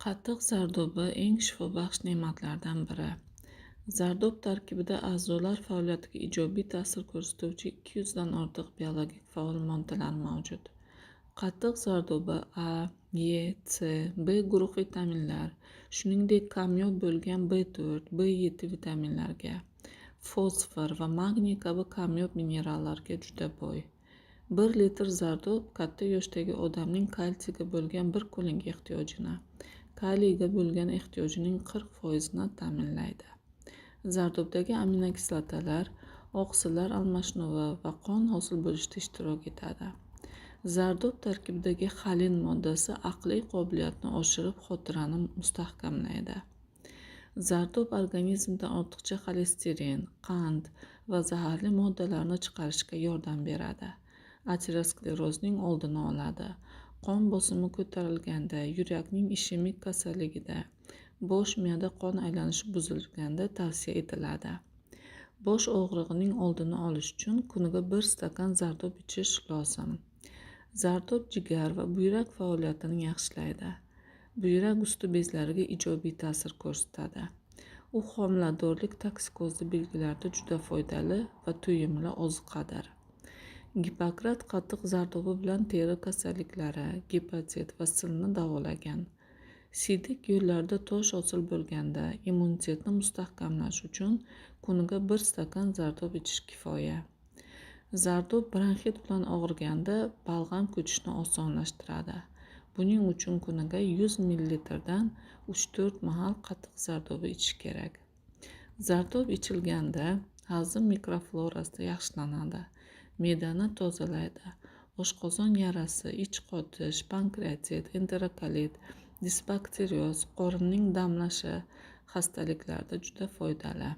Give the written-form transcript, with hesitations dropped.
Qatiq zardo'bi eng shifobaxsh ne'matlardan biri. Zardo'b tarkibida a'zolar faoliyatiga ijobiy ta'sir ko'rsatuvchi 200 dan ortiq biologik faol moddalar mavjud. Qatiq zardo'bi A, E, C, B guruh vitaminlar, shuningdek kamyob bo'lgan B4, B7 vitaminlarga, fosfor va magniy kabi kamyob minerallarga juda boy. 1 litr zardo'b katta yoshdagi odamning kalsiyga bo'lgan bir kunlik ehtiyojini, kaliyga bo'lgan ehtiyojining 40%ni ta'minlaydi. Zardobdagi aminokislotalar oqsillar almashinuvi va qon hosil bo'lishida ishtirok etadi. Zardob tarkibidagi xolin moddasi aqliy qobiliyatni oshirib, xotirani mustahkamlaydi. Zardob organizmda ortiqcha xolesterin, qand va zaharli moddalarni chiqarishga yordam beradi. Aterosklerozning oldini oladi. Qon bosimi ko'tarilganda, yurakning ishemik kasalligida, bosh miyada qon aylanishi buzilganda tavsiya etiladi. Bosh og'rig'ining oldini olish uchun kuniga 1 stakan zardob ichish lozim. Zardob jigar va buyrak faoliyatini yaxshilaydi. Buyrak usti bezlariga ijobiy ta'sir ko'rsatadi. U homiladorlik toksikozi belgilarida juda foydali va to'yimli ozuqadir. Gippokrat qatiq zardobi bilan teri kasalliklari, gepatit va silni davolagan. Siydik yo'llarida tosh hosil bo'lganda immunitetni mustahkamlash uchun kuniga 1 stakan zardob ichish kifoya. Zardob bronxit bilan og'riganda balg'am ko'chishni osonlashtiradi. Buning uchun kuniga 100 ml dan 3-4 mahal qatiq zardobi ichish kerak. Zardob ichilganda hazm mikroflorasi yaxshilanadi. Me'dani tozalaydi. Oshqozon yarasi, ich qotish, pankreatit, enterokolit, disbakterioz, qorinning damlashi xastaliklarda juda foydali.